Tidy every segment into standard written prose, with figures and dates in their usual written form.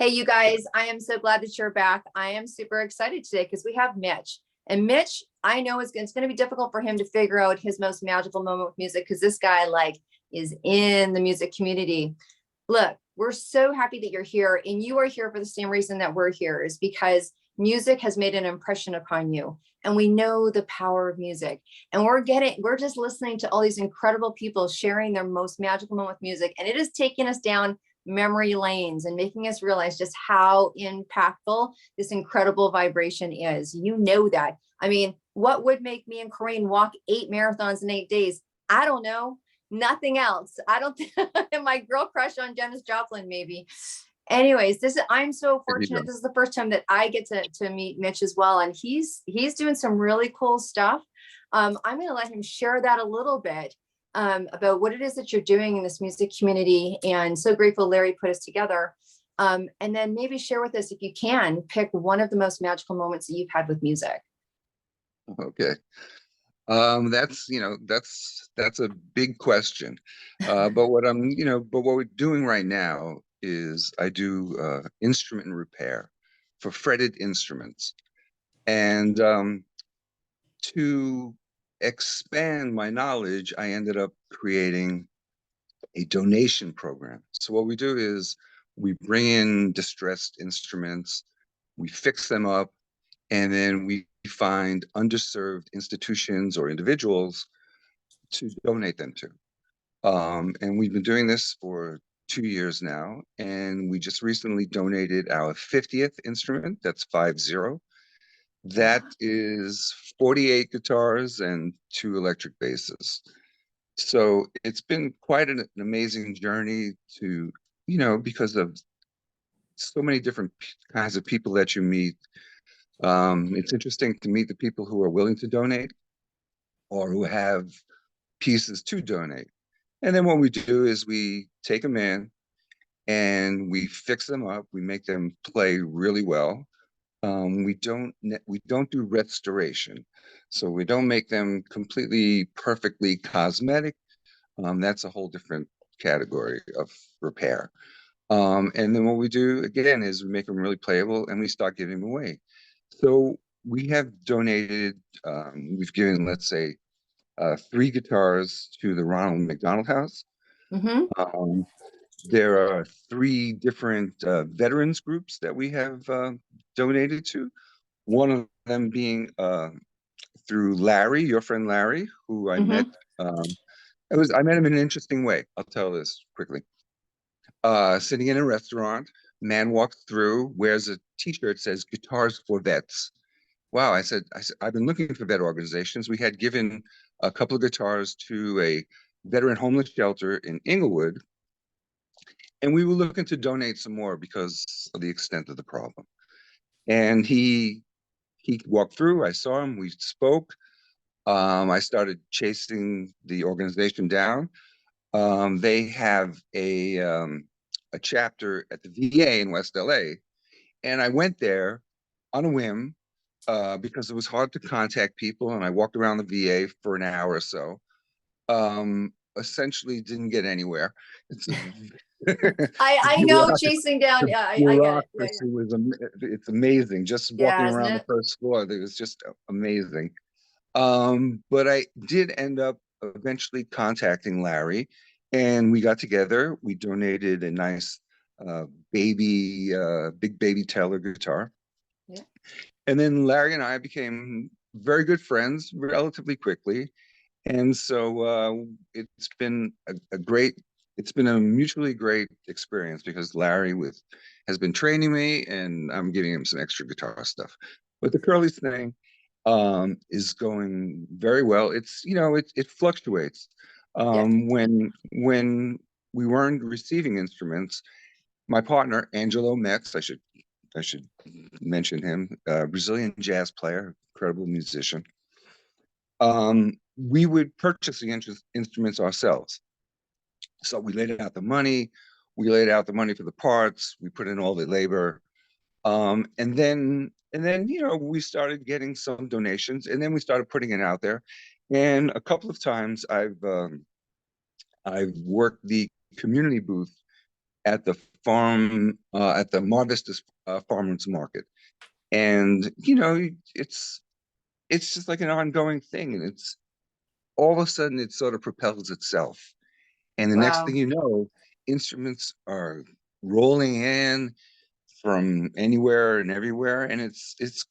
Hey, you guys, I am so glad that you're back. I am super excited today because we have Mitch. And Mitch, I know it's going to be difficult for him to figure out his most magical moment with music because this guy is in the music community. Look, we're so happy that you're here, and you are here for the same reason that we're here, is because music has made an impression upon you. And we know the power of music. And we're just listening to all these incredible people sharing their most magical moment with music. And it is taking us down memory lanes and making us realize just how impactful this incredible vibration is. You know that. I mean, what would make me and Corinne walk 8 marathons in 8 days? I don't know. Nothing else. I don't my girl crush on Janis Joplin, maybe. Anyways, I'm so fortunate. This is the first time that I get to meet Mitch as well. And he's doing some really cool stuff. I'm going to let him share that a little bit. About what it is that you're doing in this music community, and so grateful Larry put us together. And then maybe share with us, if you can, pick one of the most magical moments that you've had with music. Okay. That's a big question. But what we're doing right now is I do instrument repair for fretted instruments. And to expand my knowledge, I ended up creating a donation program. So what we do is we bring in distressed instruments, we fix them up, and then we find underserved institutions or individuals to donate them to. And we've been doing this for 2 years now, and we just recently donated our 50th instrument. That's 50. That is 48 guitars and 2 electric basses. So it's been quite an amazing journey to, because of so many different kinds of people that you meet. It's interesting to meet the people who are willing to donate or who have pieces to donate. And then what we do is we take them in and we fix them up. We make them play really well. We don't do restoration, so we don't make them completely perfectly cosmetic. That's a whole different category of repair. And then what we do again is we make them really playable and we start giving them away. So we have donated, we've given, let's say, 3 guitars to the Ronald McDonald House. Mm-hmm. There are 3 different veterans groups that we have donated to. One of them being through Larry, your friend Larry, who I met. I met him in an interesting way. I'll tell this quickly. Sitting in a restaurant, man walks through, wears a T-shirt, says "Guitars for Vets." Wow, I said, I've been looking for vet organizations. We had given a couple of guitars to a veteran homeless shelter in Inglewood, and we were looking to donate some more because of the extent of the problem. And he walked through, I saw him, we spoke. I started chasing the organization down. They have a chapter at the VA in West LA. And I went there on a whim because it was hard to contact people. And I walked around the VA for an hour or so. Essentially didn't get anywhere. I know, chasing down. Yeah, I get it. It's amazing. Just walking around the first floor, it was just amazing. But I did end up eventually contacting Larry, and we got together. We donated a nice big baby Taylor guitar. Yeah. And then Larry and I became very good friends relatively quickly. And so it's been a mutually great experience because Larry has been training me and I'm giving him some extra guitar stuff. But the Curly's thing is going very well. It fluctuates. When we weren't receiving instruments, my partner Angelo Metz, I should mention him, Brazilian jazz player, incredible musician. We would purchase the instruments ourselves. So we laid out the money. We laid out the money for the parts. We put in all the labor, and then we started getting some donations, and then we started putting it out there. And a couple of times I've worked the community booth at the at the Mar Vista Farmers Market. And, you know, it's just like an ongoing thing. And it's all of a sudden it sort of propels itself. And the next thing Wow. you know, instruments are rolling in from anywhere and everywhere. And it's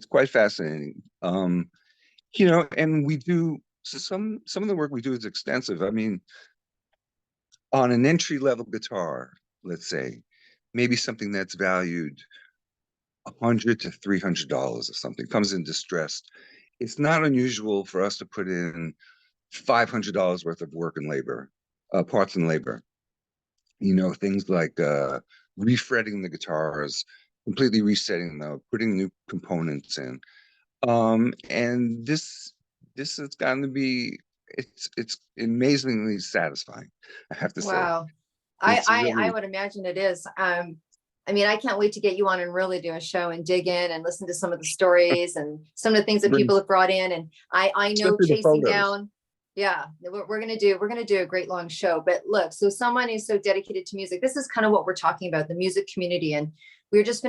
quite fascinating. You know, and we do so some of the work we do is extensive. I mean, on an entry level guitar, let's say, maybe something that's valued $100 to $300 or something comes in distressed. It's not unusual for us to put in $500 worth of work and labor, parts and labor. You know, things like refretting the guitars, completely resetting them, putting new components in. And this has gotten to be it's amazingly satisfying, I have to say. Wow. It's I really would imagine it is. I mean, I can't wait to get you on and really do a show and dig in and listen to some of the stories and some of the things that people brings, have brought in. And I know especially the chasing photos. down, yeah, we're gonna do a great long show. But look, so someone who's so dedicated to music, this is kind of what we're talking about, the music community. And we were just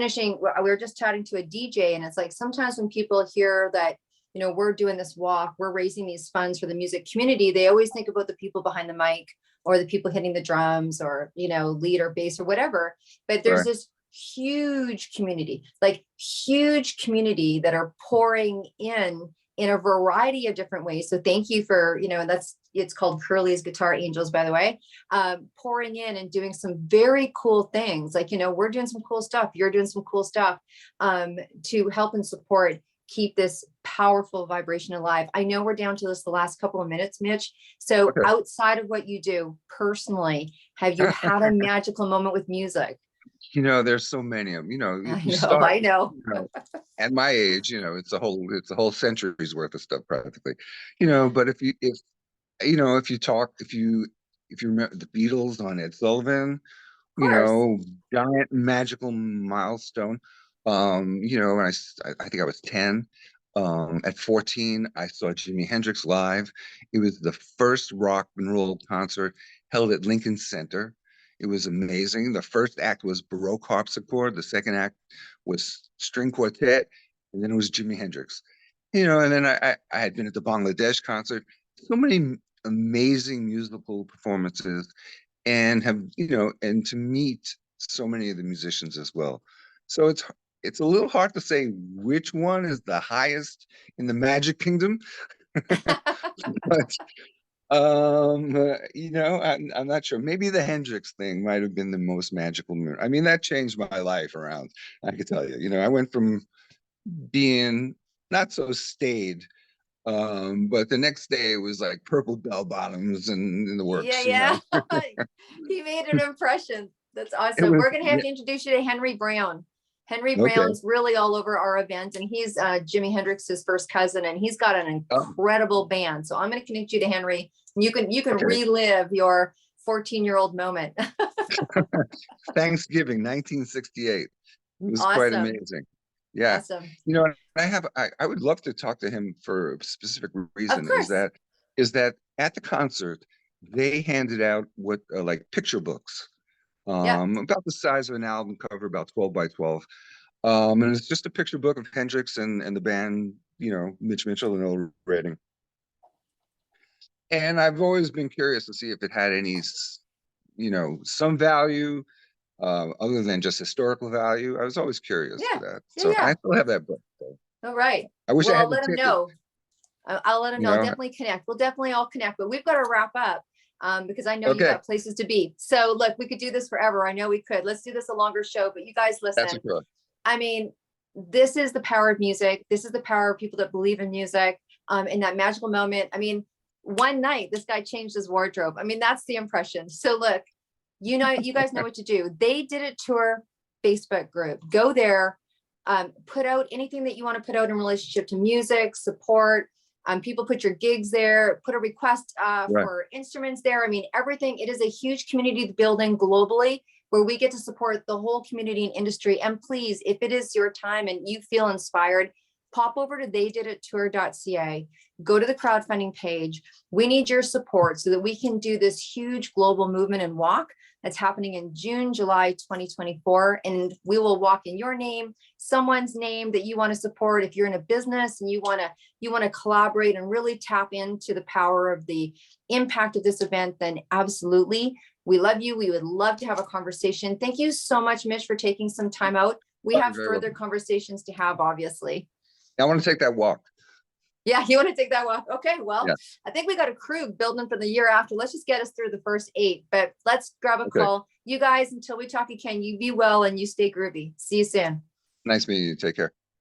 chatting to a DJ, and it's like sometimes when people hear that, you know, we're doing this walk, we're raising these funds for the music community, they always think about the people behind the mic or the people hitting the drums or, you know, lead or bass or whatever. But there's Right. this huge community that are pouring in a variety of different ways. So thank you for, you know, and it's called Curly's Guitar Angels, by the way, pouring in and doing some very cool things. Like, you know, we're doing some cool stuff. You're doing some cool stuff to help and support, keep this powerful vibration alive. I know we're down to this the last couple of minutes, Mitch. So Okay. outside of what you do personally, have you had a magical moment with music? You know, there's so many of them. You know, I you know, start, I know. you know, at my age, you know, it's a whole century's worth of stuff practically. You know, but if you know, if you remember the Beatles on Ed Sullivan, Of you course. know, giant magical milestone. You know, when I think I was 10. At 14, I saw Jimi Hendrix live. It was the first rock and roll concert held at Lincoln Center. It was amazing. The first act was Baroque harpsichord. The second act was string quartet, and then it was Jimi Hendrix. You know, and then I had been at the Bangladesh concert. So many amazing musical performances and have, you know, and to meet so many of the musicians as well. So it's a little hard to say which one is the highest in the Magic Kingdom, but you know, I'm not sure. Maybe the Hendrix thing might have been the most magical moment. I mean, that changed my life around. I could tell you. You know, I went from being not so staid, but the next day it was like purple bell bottoms and in the Yeah, works. You yeah. know, He made an impression. That's it awesome. was We're gonna have yeah, to introduce you to Henry Brown. Henry okay. Brown's really all over our event, and he's Jimi Hendrix's first cousin, and he's got an Oh, incredible band. So I'm gonna connect you to Henry, and you can okay. relive your 14-year-old moment. Thanksgiving, 1968. It was quite Awesome. amazing. Yeah. Awesome. You know, I would love to talk to him for a specific Of reason course. is that at the concert, they handed out what like picture books, Yeah. about the size of an album cover, about 12 by 12. And it's just a picture book of Hendrix and the band, you know, Mitch Mitchell and Old Redding. And I've always been curious to see if it had any, you know, some value, other than just historical value. I was always curious for Yeah. that. Yeah. So I Yeah. still have that book. So All right. I wish Well, I I'll had the let him ticket, know. I'll let him you know. I'll know. definitely connect. We'll definitely all connect, but we've got to wrap up because I know you Okay, got places to be. So look, we could do this forever. I know we could. Let's do this a longer show, but you guys that's a listen. good. I mean, this is the power of music. This is the power of people that believe in music. In that magical moment. I mean, one night this guy changed his wardrobe. I mean, that's the impression. So look, you know, you guys know what to do. They did a tour Facebook group. Go there, put out anything that you want to put out in relationship to music, support. People put your gigs there, put a request Right. for instruments there. I mean, everything. It is a huge community building globally where we get to support the whole community and industry. And please, if it is your time and you feel inspired, pop over to theydidittour.ca, go to the crowdfunding page. We need your support so that we can do this huge global movement and walk That's happening in June, July 2024. And we will walk in your name, someone's name that you want to support. If you're in a business and you want to collaborate and really tap into the power of the impact of this event, then absolutely. We love you. We would love to have a conversation. Thank you so much, Mitch, for taking some time out. We Oh, have you're very further welcome. conversations to have, obviously. I want to take that walk. Yeah, you want to take that walk? Okay, well, Yeah. I think we got a crew building for the year after. Let's just get us through the first 8, but let's grab a Okay. call. You guys, until we talk again, you be well and you stay groovy. See you soon. Nice meeting you. Take care.